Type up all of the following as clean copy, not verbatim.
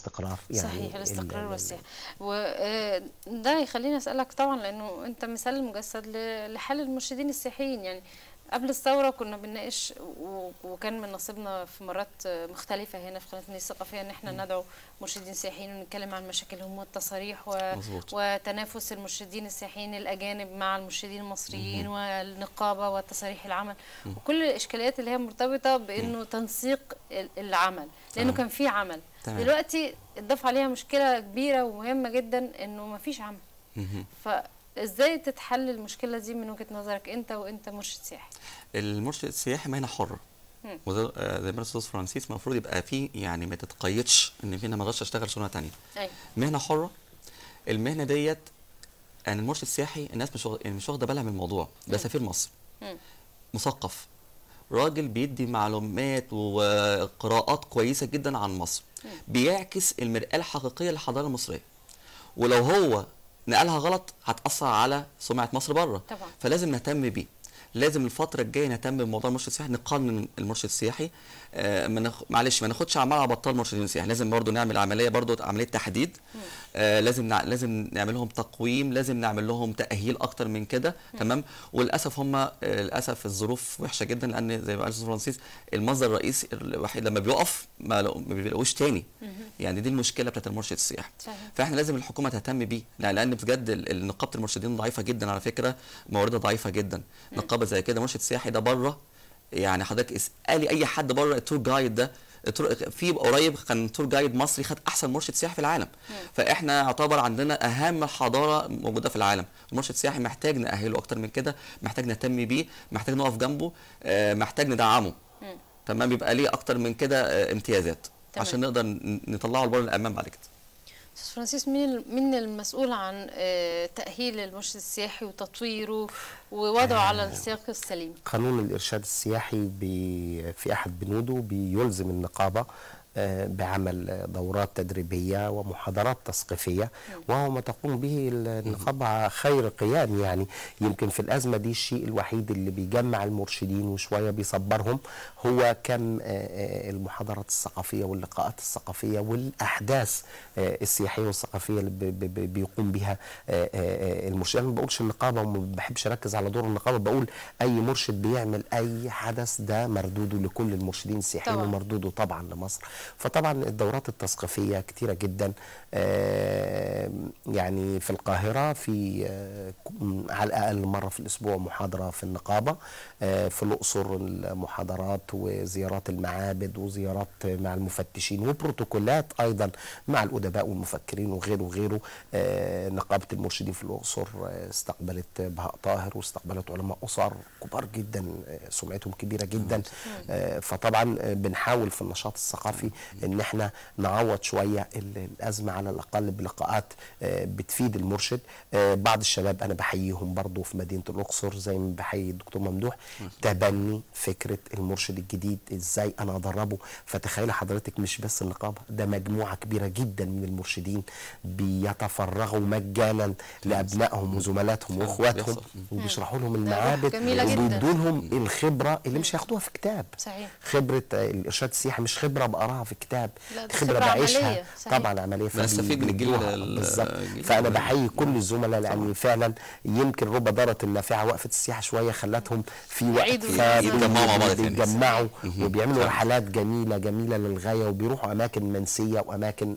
الاستقرار يعني. صحيح، الاستقرار والسياحة. وده يخليني أسألك طبعا، لأنه أنت مثال مجسد لحال المرشدين السياحيين. يعني قبل الثورة كنا بنناقش وكان من نصيبنا في مرات مختلفة هنا في قناة النيل الثقافية ان احنا ندعو مرشدين سياحيين ونتكلم عن مشاكلهم والتصاريح وتنافس المرشدين السياحيين الأجانب مع المرشدين المصريين والنقابة وتصاريح العمل وكل الإشكاليات اللي هي مرتبطة بأنه تنسيق العمل، لأنه كان في عمل. دلوقتي اتضاف عليها مشكلة كبيرة ومهمة جدا انه ما فيش عمل. ازاي تتحل المشكله دي من وجهه نظرك انت وانت مرشد سياحي؟ المرشد السياحي مهنه حره، وزي ما قال الاستاذ فرانسيس المفروض يبقى في يعني ما تتقيدش ان فينا ما اقدرش اشتغل شغلانه ثانيه. مهنه حره. المهنه ديت يعني المرشد السياحي الناس مش واخده بالها من الموضوع ده. سفير مصر مثقف، راجل بيدي معلومات وقراءات كويسه جدا عن مصر، بيعكس المرآة الحقيقيه للحضاره المصريه، ولو هو نقلها غلط هتأثر على سمعة مصر بره. فلازم نهتم بيه. لازم الفترة الجاية نهتم بموضوع المرشد السياحي، نقنن المرشد السياحي. معلش ما ناخدش عمال على بطال مرشدين سياحي، لازم برضو نعمل عملية، برضو عملية تحديد. لازم نعمل لهم تقويم، لازم نعمل لهم تأهيل أكتر من كده. تمام. وللأسف هم للأسف الظروف وحشة جدا، لأن زي ما قال الأستاذ فرانسيس المصدر الرئيسي الوحيد لما بيقف ما بيلاقوش تاني. يعني دي المشكلة بتاعت المرشد السياحي. فاحنا لازم الحكومة تهتم بيه، لأن بجد نقابة المرشدين ضعيفة جدا على فكرة، مواردها ضعيفة جدا. نقابة زي كده مرشد سياحي ده بره، يعني حضرتك اسألي أي حد بره التور جايد ده. في قريب كان تور جايد مصري خد احسن مرشد سياحي في العالم. فاحنا يعتبر عندنا اهم حضاره موجوده في العالم. المرشد السياحي محتاج نأهله اكتر من كده، محتاج نهتم بيه، محتاج نقف جنبه، محتاج ندعمه. تمام. يبقى ليه اكتر من كده امتيازات عشان نقدر نطلعه لبره الامام بعد كده. استاذ فرانسيس، مين المسؤول عن تأهيل المرشد السياحي وتطويره ووضعه على السياق السليم؟ قانون الإرشاد السياحي في أحد بنوده بيلزم النقابة بعمل دورات تدريبية ومحاضرات تثقيفية، وهو ما تقوم به النقابة خير قيام. يعني يمكن في الأزمة دي الشيء الوحيد اللي بيجمع المرشدين وشوية بيصبرهم هو كم المحاضرات الثقافية واللقاءات الثقافية والأحداث السياحية والثقافية اللي بيقوم بها المرشد. أنا ما بقولش النقابة وما بحبش أركز على دور النقابة، بقول أي مرشد بيعمل أي حدث ده مردوده لكل المرشدين السياحيين ومردوده طبعا لمصر. فطبعا الدورات التثقيفيه كتيره جدا. يعني في القاهره في على الاقل مره في الاسبوع محاضره في النقابه، في الاقصر المحاضرات وزيارات المعابد وزيارات مع المفتشين وبروتوكولات ايضا مع الادباء والمفكرين وغيره وغيره. نقابه المرشدين في الاقصر استقبلت بهاء طاهر واستقبلت علماء اسر كبار جدا سمعتهم كبيره جدا. فطبعا بنحاول في النشاط الثقافي ان احنا نعوض شويه الازمه على الاقل بلقاءات بتفيد المرشد. بعض الشباب انا بحييهم برضو في مدينه الاقصر زي ما بحيي الدكتور ممدوح، تبني فكره المرشد الجديد ازاي انا ادربه. فتخيل حضرتك مش بس النقابه، ده مجموعه كبيره جدا من المرشدين بيتفرغوا مجانا لابنائهم وزملاتهم واخواتهم وبيشرحوا لهم المعابد وبيدوا لهم الخبره اللي مش هياخدوها في كتاب. صحيح. خبره الارشاد السياحي مش خبره بقراها في كتاب، خبره بعيشها. طبعا عمليه بنستفيد من الجيل بالظبط. فانا بحيي كل الزملاء لان فعلا يمكن رب ضاره النافعه وقفه السياحه شويه خلتهم في وقت بيتجمعوا وبيعملوا رحلات جميله جميله للغايه وبيروحوا اماكن منسيه واماكن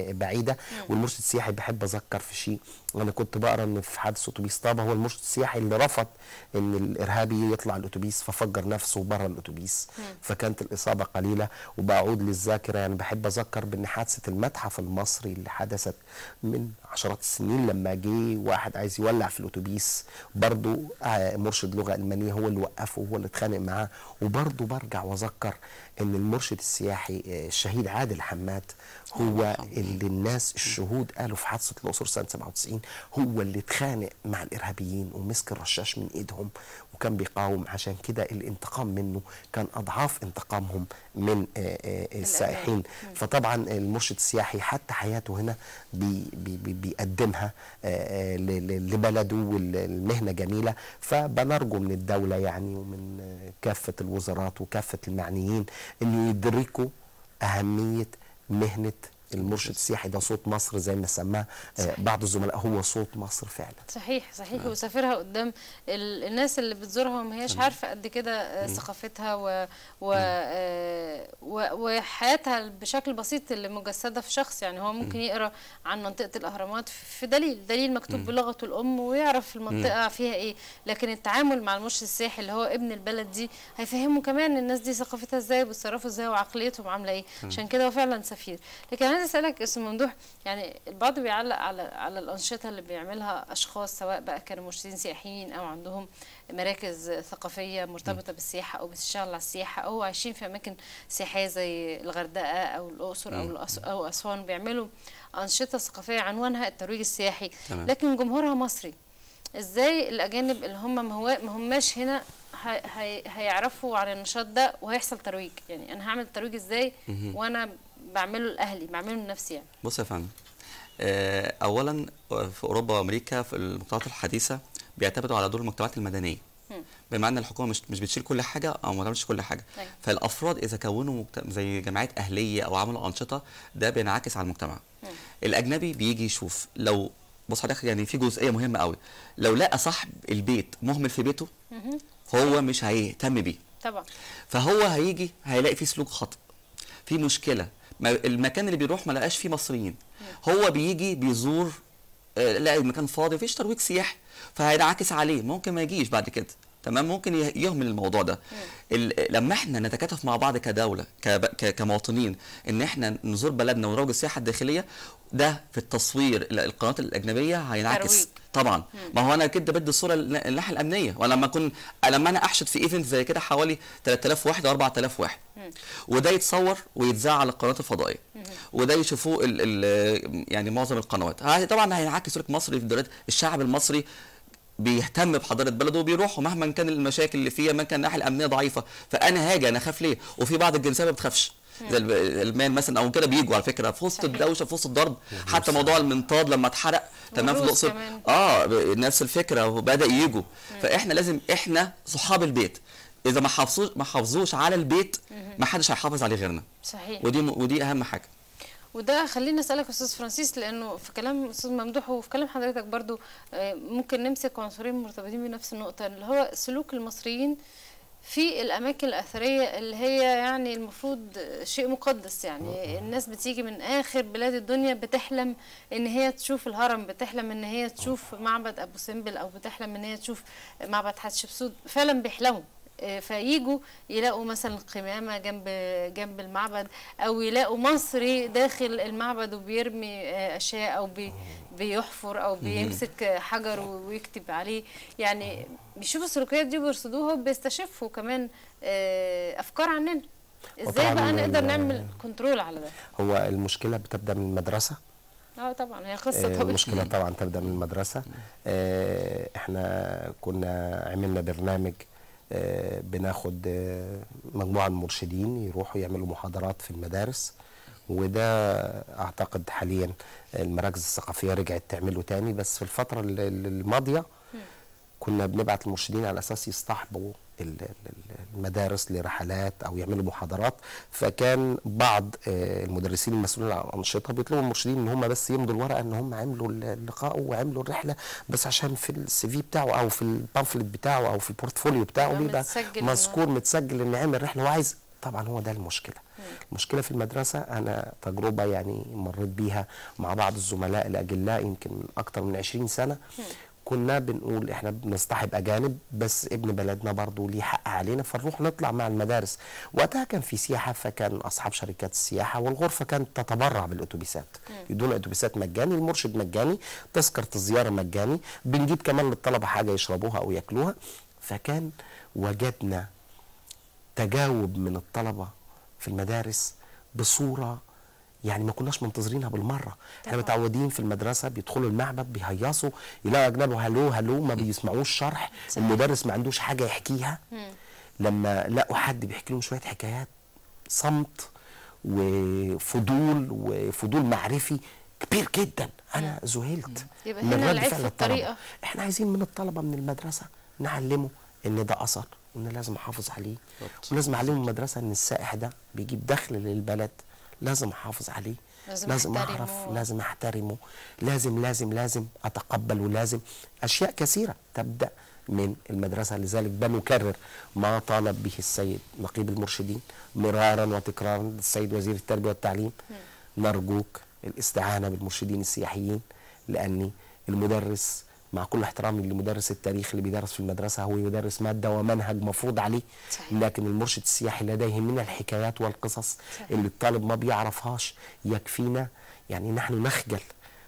بعيده. والمرشد السياحي بحب اذكر في شيء، انا كنت بقرا ان في حادث اتوبيس طابه هو المرشد السياحي اللي رفض ان الارهابي يطلع الاتوبيس ففجر نفسه بره الاتوبيس، فكانت الاصابه قليله. وبعود للذاكره يعني بحب اذكر بان حادثه المتحف المصري اللي حدثت من عشرات السنين لما جه واحد عايز يولع في الاتوبيس، برضه مرشد لغه المانيه هو اللي وقفه وهو اللي اتخانق معاه. وبرضه برجع واذكر ان المرشد السياحي الشهيد عادل حماد هو اللي الناس الشهود قالوا في حادثه الاقصر سنه 97 هو اللي اتخانق مع الارهابيين ومسك الرشاش من ايدهم وكان بيقاوم. عشان كده الانتقام منه كان اضعاف انتقامهم من السائحين. فطبعا المرشد السياحي حتى حياته هنا بيقدمها لبلده والمهنه جميله. فبنرجو من الدوله يعني ومن كافه الوزارات وكافه المعنيين ان يدركوا اهميه مهنه المرشد السياحي ده صوت مصر زي ما سماه بعض الزملاء، هو صوت مصر فعلا. صحيح صحيح. وسافرها قدام الناس اللي بتزورها وما هياش عارفه قد كده ثقافتها وحياتها بشكل بسيط اللي مجسده في شخص. يعني هو ممكن يقرا عن منطقه الاهرامات في دليل مكتوب بلغته الام ويعرف المنطقه فيها ايه، لكن التعامل مع المرشد السياحي اللي هو ابن البلد دي هيفهمه كمان الناس دي ثقافتها ازاي وبيتصرفوا ازاي وعقليتهم عامله ايه. عشان كده هو فعلا سفير. لكن عايز اسالك يا استاذ ممدوح، يعني البعض بيعلق على الانشطه اللي بيعملها اشخاص سواء بقى كانوا مرشدين سياحيين او عندهم مراكز ثقافيه مرتبطه بالسياحه او بتشتغل على السياحه او عايشين في اماكن سياحيه زي الغردقه او الاقصر او اسوان، بيعملوا انشطه ثقافيه عنوانها الترويج السياحي. لكن جمهورها مصري. ازاي الاجانب اللي هم ما هماش هنا هيعرفوا عن النشاط ده وهيحصل ترويج؟ يعني انا هعمل ترويج ازاي وانا بعمله لاهلي، بعمله لنفسي؟ يعني بص يا فندم، اولا في اوروبا وامريكا في المجتمعات الحديثه بيعتمدوا على دور المجتمعات المدنيه، بمعنى الحكومه مش بتشيل كل حاجه او ما تعملش كل حاجه. فالافراد اذا كونوا زي جمعيات اهليه او عملوا انشطه ده بينعكس على المجتمع. الاجنبي بيجي يشوف، لو بص حضرتك يعني في جزئيه مهمه قوي، لو لقى صاحب البيت مهمل في بيته هو مش هيهتم بيه طبعا، فهو هيجي هيلاقي فيه سلوك خطأ، في مشكله، المكان اللي بيروح ما لقاش فيه مصريين، هو بيجي بيزور لاقي المكان فاضي مفيش ترويج سياحي، فهينعكس عليه، ممكن ما يجيش بعد كده. تمام، ممكن يهمل الموضوع ده. لما احنا نتكاتف مع بعض كدوله كمواطنين ان احنا نزور بلدنا ونروج السياحه الداخليه، ده في التصوير القنوات الاجنبيه هينعكس طبعا. ما هو انا كده بدي الصوره الناحيه الامنيه، ولما لما انا احشد في ايفنت زي كده حوالي 3000 واحد او 4000 واحد، وده يتصور ويتذاع على القنوات الفضائيه، وده يشوفوه يعني معظم القنوات، طبعا هينعكس صوره مصر في دلوقتي. الشعب المصري بيهتم بحضاره بلده وبيروحوا مهما كان المشاكل اللي فيها، مهما كان الناحيه الامنيه ضعيفه، فانا هاجي انا اخاف ليه؟ وفي بعض الجنسيات ما بتخافش زي الالمان مثلا او كده، بيجوا على فكره في وسط الدوشه في وسط الضرب. حتى موضوع المنطاد لما اتحرق تمام في الاقصر نفس الفكره وبدا يجوا. فاحنا لازم احنا صحاب البيت، اذا ما حافظوش على البيت ما حدش هيحافظ عليه غيرنا. صحيح. ودي اهم حاجه. وده خليني اسالك استاذ فرانسيس، لانه في كلام استاذ ممدوح وفي كلام حضرتك برضو ممكن نمسك عنصرين مرتبطين بنفس النقطه، اللي هو سلوك المصريين في الاماكن الاثريه اللي هي يعني المفروض شيء مقدس. يعني الناس بتيجي من اخر بلاد الدنيا بتحلم ان هي تشوف الهرم، بتحلم ان هي تشوف معبد ابو سمبل، او بتحلم ان هي تشوف معبد حتشبسوت، فعلا بيحلموا. فييجوا يلاقوا مثلا قمامه جنب المعبد، او يلاقوا مصري داخل المعبد وبيرمي اشياء او بيحفر او بيمسك حجر ويكتب عليه. يعني بيشوفوا السلوكيات دي وبيرصدوها وبيستشفوا كمان افكار عننا. ازاي بقى نقدر نعمل كنترول على ده؟ هو المشكله بتبدا من المدرسه. طبعا هي قصه طبعا. المشكله طبعا تبدا من المدرسه. احنا كنا عملنا برنامج بناخد مجموعه من المرشدين يروحوا يعملوا محاضرات في المدارس، وده اعتقد حاليا المراكز الثقافيه رجعت تعمله تاني، بس في الفتره الماضيه كنا بنبعت المرشدين على اساس يصطحبوا المدارس لرحلات او يعملوا محاضرات. فكان بعض المدرسين المسؤولين عن الانشطه بيطلبوا المرشدين ان هم بس يمضوا الورقه ان هم عملوا اللقاء وعملوا الرحله، بس عشان في السي في بتاعه او في البامفلت بتاعه او في البورتفوليو بتاعه بيبقى مذكور متسجل ان عمل رحله وعايز. طبعا هو ده المشكله. المشكله في المدرسه، انا تجربه يعني مريت بيها مع بعض الزملاء الاجلاء يمكن من اكتر من 20 سنه. كنا بنقول احنا بنصطحب اجانب بس ابن بلدنا برضه ليه حق علينا، فنروح نطلع مع المدارس. وقتها كان في سياحه، فكان اصحاب شركات السياحه والغرفه كانت تتبرع بالاتوبيسات، يدونا اتوبيسات مجاني، المرشد مجاني، تذكره الزياره مجاني، بنجيب كمان للطلبه حاجه يشربوها او ياكلوها. فكان وجدنا تجاوب من الطلبه في المدارس بصوره يعني ما كناش منتظرينها بالمره. احنا متعودين في المدرسه بيدخلوا المعبد بيهيصوا يلاقوا اجنبي هلو هلو، ما بيسمعوش شرح، المدرس ما عندوش حاجه يحكيها. لما لقوا حد بيحكي لهم شويه حكايات، صمت وفضول معرفي كبير جدا. انا ذهلت من رد فعل الطلبه. احنا عايزين من الطلبه من المدرسه نعلمه ان ده اثر وان لازم احافظ عليه، ولازم اعلمه المدرسه ان السائح ده بيجيب دخل للبلد، لازم احافظ عليه. لازم اعرف، لازم احترمه، لازم اتقبل، ولازم اشياء كثيره تبدا من المدرسه. لذلك بنكرر ما طالب به السيد نقيب المرشدين مرارا وتكرارا، السيد وزير التربيه والتعليم، نرجوك الاستعانه بالمرشدين السياحيين، لان المدرس مع كل احترامي لمدرس التاريخ اللي بيدرس في المدرسه هو يدرس ماده ومنهج مفروض عليه، صحيح. لكن المرشد السياحي لديه من الحكايات والقصص، صحيح. اللي الطالب ما بيعرفهاش. يكفينا يعني نحن نخجل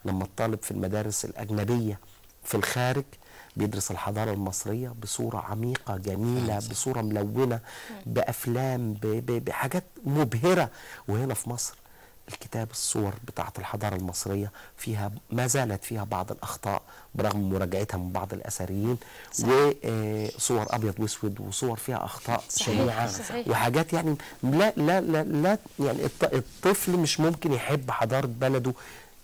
لما الطالب في المدارس الاجنبيه في الخارج بيدرس الحضاره المصريه بصوره عميقه جميله، بصوره ملونه، بافلام، بحاجات مبهره، وهنا في مصر الكتاب الصور بتاعت الحضارة المصرية فيها ما زالت فيها بعض الأخطاء برغم مراجعتها من بعض الأثريين، وصور أبيض وأسود وصور فيها أخطاء شنيعة وحاجات يعني لا يعني الطفل مش ممكن يحب حضارة بلده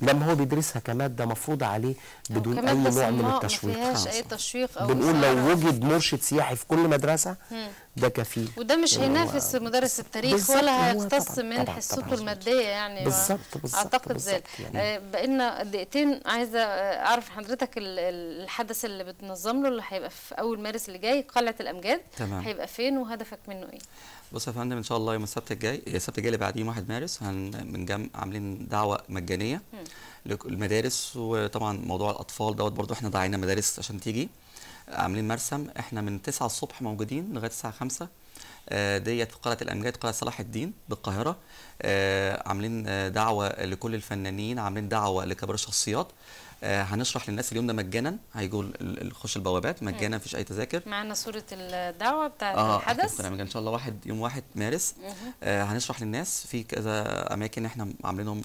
لما هو بيدرسها كمادة مفروضة عليه بدون أي نوع من التشويق. ما فيهاش أي تشويق أو بنقول لو وجد مرشد سياحي في كل مدرسة ده كفيل، وده مش هينافس مدرس التاريخ ولا هيقتص من حصته المادية يعني. بالظبط أعتقد ذلك. يعني بقينا دقيقتين، عايزة أعرف حضرتك الحدث اللي بتنظم له اللي هيبقى في أول مارس اللي جاي، قلعة الأمجاد، هيبقى فين وهدفك منه إيه؟ بص يا فندم، ان شاء الله يوم السبت الجاي اللي بعديه 1 مارس عاملين دعوه مجانيه للمدارس، وطبعا موضوع الاطفال دوت برضو احنا دعينا مدارس عشان تيجي. عاملين مرسم، احنا من 9 الصبح موجودين لغايه الساعه 5 ديت في قلعه الامجاد، قلعه صلاح الدين بالقاهره. عاملين دعوه لكل الفنانين، عاملين دعوه لكبار الشخصيات. هنشرح للناس اليوم ده مجانا، هيجوا يخش البوابات مجانا، مفيش اي تذاكر. معانا صوره الدعوه بتاعه الحدث ان شاء الله يوم 1 مارس. هنشرح للناس في كذا اماكن احنا عاملينهم،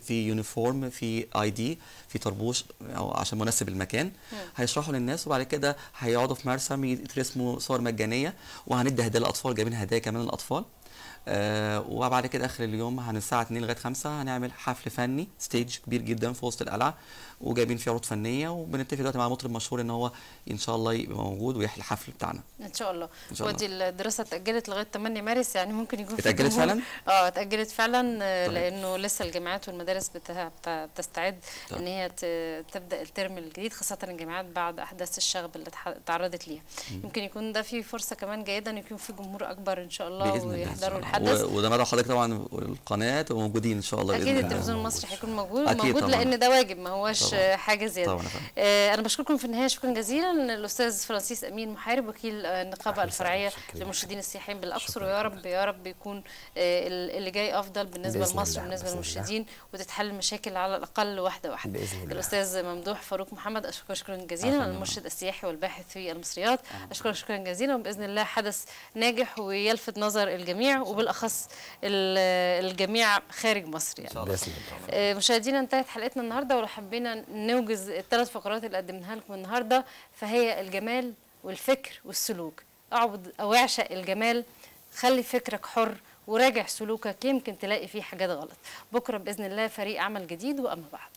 في يونيفورم، في ID، في طربوش عشان مناسب المكان. هيشرحوا للناس، وبعد كده هيقعدوا في مرسم يترسموا صور مجانيه، وهندي هدايا للاطفال، جايبين هدايا كمان للاطفال. وبعد كده اخر اليوم الساعه 2 لغايه 5 هنعمل حفل فني، ستيج كبير جدا في وسط القلعه، وجايبين فيه عروض فنيه، وبنتفق دلوقتي مع مطرب مشهور ان هو ان شاء الله يبقى موجود ويحيي الحفل بتاعنا ان شاء الله. ودي الدراسه اتاجلت لغايه 8 مارس، يعني ممكن يكون اتاجلت فعلا؟ اتاجلت فعلا. طيب. لانه لسه الجامعات والمدارس بتستعد ان هي تبدا الترم الجديد، خاصه الجامعات بعد احداث الشغب اللي تعرضت ليها. يمكن يكون ده في فرصه كمان جيده ان يكون في جمهور اكبر ان شاء الله ويحضروا الحدث. وده مدعو حضرتك طبعا والقناه موجودين ان شاء الله. اكيد التلفزيون المصري هيكون موجود لان ده واجب، ما هوش حاجه زياده. انا بشكركم في النهايه شكرا جزيلا الاستاذ فرانسيس امين محارب، وكيل النقابه الفرعيه للمرشدين السياحيين بالاقصر، ويا رب يا رب يكون اللي جاي افضل بالنسبه لمصر وبالنسبه للمرشدين، وتتحل المشاكل على الاقل واحده واحده. الاستاذ ممدوح فاروق محمد، اشكرك شكرا جزيلا، المرشد السياحي والباحث في المصريات، اشكرك شكرا جزيلا، وباذن الله حدث ناجح ويلفت نظر الجميع، وبالاخص الجميع خارج مصر يعني. مشاهدينا، انتهت حلقتنا النهارده، ولو حبينا نوجز الثلاث فقرات اللي قدمناها لكم النهارده، فهي الجمال والفكر والسلوك. اعبد او اعشق الجمال، خلي فكرك حر، وراجع سلوكك، يمكن تلاقي فيه حاجات غلط. بكره باذن الله فريق عمل جديد، واما بعد.